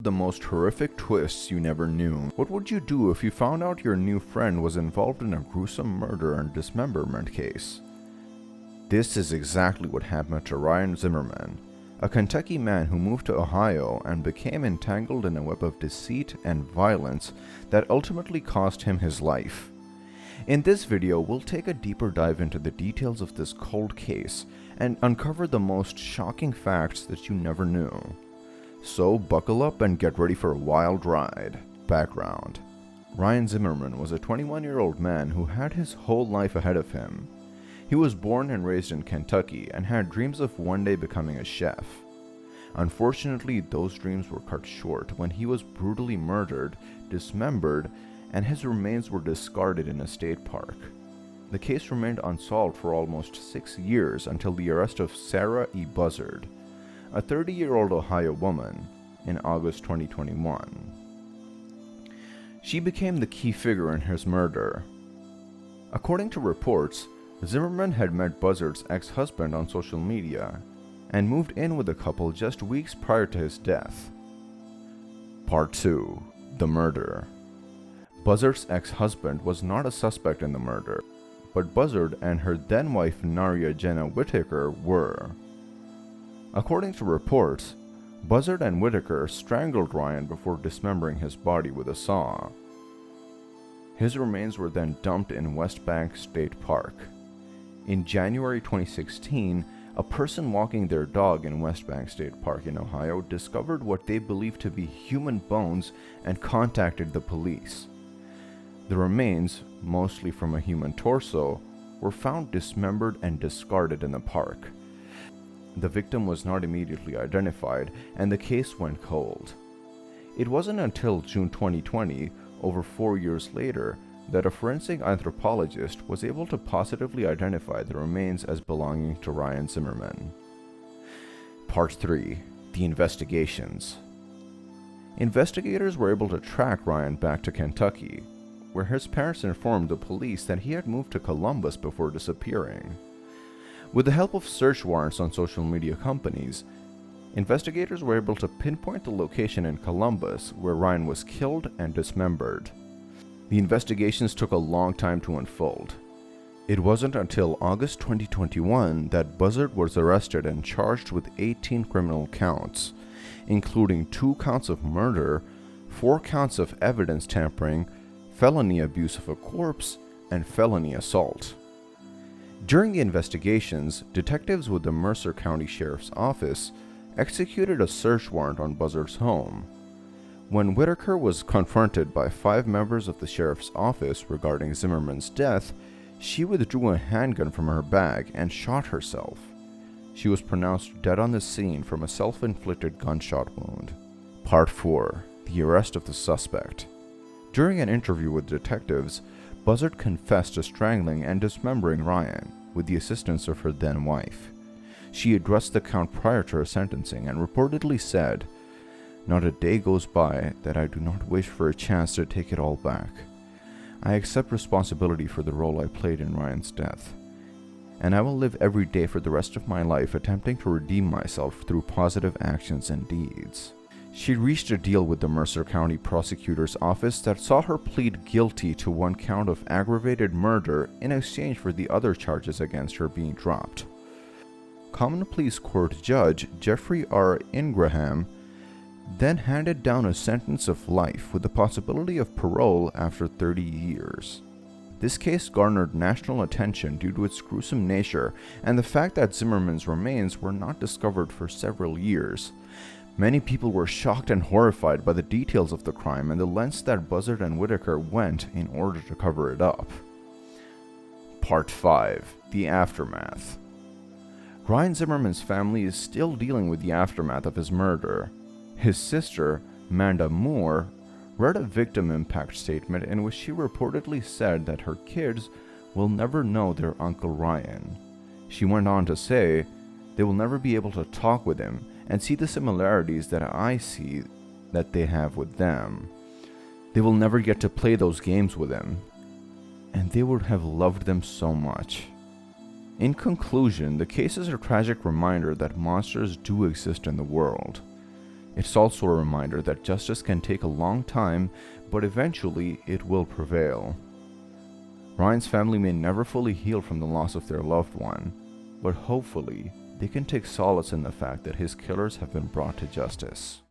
The most horrific twists you never knew. What would you do if you found out your new friend was involved in a gruesome murder and dismemberment case? This is exactly what happened to Ryan Zimmerman, a Kentucky man who moved to Ohio and became entangled in a web of deceit and violence that ultimately cost him his life. In this video, we'll take a deeper dive into the details of this cold case and uncover the most shocking facts that you never knew. So buckle up and get ready for a wild ride. Background: Ryan Zimmerman was a 21-year-old man who had his whole life ahead of him. He was born and raised in Kentucky and had dreams of one day becoming a chef. Unfortunately, those dreams were cut short when he was brutally murdered, dismembered, and his remains were discarded in a state park. The case remained unsolved for almost 6 years until the arrest of Sarah E. Buzzard, a 30-year-old Ohio woman, in August 2021. She became the key figure in his murder. According to reports, Zimmerman had met Buzzard's ex-husband on social media and moved in with the couple just weeks prior to his death. Part 2. The murder. Buzzard's ex-husband was not a suspect in the murder, but Buzzard and her then-wife Naria Jenna Whitaker were. According to reports, Buzzard and Whitaker strangled Ryan before dismembering his body with a saw. His remains were then dumped in West Bank State Park. In January 2016, a person walking their dog in West Bank State Park in Ohio discovered what they believed to be human bones and contacted the police. The remains, mostly from a human torso, were found dismembered and discarded in the park. The victim was not immediately identified, and the case went cold. It wasn't until June 2020, over 4 years later, that a forensic anthropologist was able to positively identify the remains as belonging to Ryan Zimmerman. Part 3. The investigations. Investigators were able to track Ryan back to Kentucky, where his parents informed the police that he had moved to Columbus before disappearing. With the help of search warrants on social media companies, investigators were able to pinpoint the location in Columbus where Ryan was killed and dismembered. The investigations took a long time to unfold. It wasn't until August 2021 that Buzzard was arrested and charged with 18 criminal counts, including 2 counts of murder, 4 counts of evidence tampering, felony abuse of a corpse, and felony assault. During the investigations, detectives with the Mercer County Sheriff's Office executed a search warrant on Buzzard's home. When Whitaker was confronted by 5 members of the sheriff's office regarding Zimmerman's death, she withdrew a handgun from her bag and shot herself. She was pronounced dead on the scene from a self-inflicted gunshot wound. Part 4. The arrest of the suspect. During an interview with detectives, Buzzard confessed to strangling and dismembering Ryan with the assistance of her then-wife. She addressed the count prior to her sentencing and reportedly said, "Not a day goes by that I do not wish for a chance to take it all back. I accept responsibility for the role I played in Ryan's death, and I will live every day for the rest of my life attempting to redeem myself through positive actions and deeds." She reached a deal with the Mercer County Prosecutor's Office that saw her plead guilty to 1 count of aggravated murder in exchange for the other charges against her being dropped. Common Pleas Court Judge Jeffrey R. Ingraham then handed down a sentence of life with the possibility of parole after 30 years. This case garnered national attention due to its gruesome nature and the fact that Zimmerman's remains were not discovered for several years. Many people were shocked and horrified by the details of the crime and the lengths that Buzzard and Whitaker went in order to cover it up. Part 5. The aftermath. Ryan Zimmerman's family is still dealing with the aftermath of his murder. His sister, Manda Moore, read a victim impact statement in which she reportedly said that her kids will never know their Uncle Ryan. She went on to say, "They will never be able to talk with him and see the similarities that I see that they have with them. They will never get to play those games with him, and they would have loved them so much." In conclusion, the case is a tragic reminder that monsters do exist in the world. It's also a reminder that justice can take a long time, but eventually it will prevail. Ryan's family may never fully heal from the loss of their loved one, but hopefully they can take solace in the fact that his killers have been brought to justice.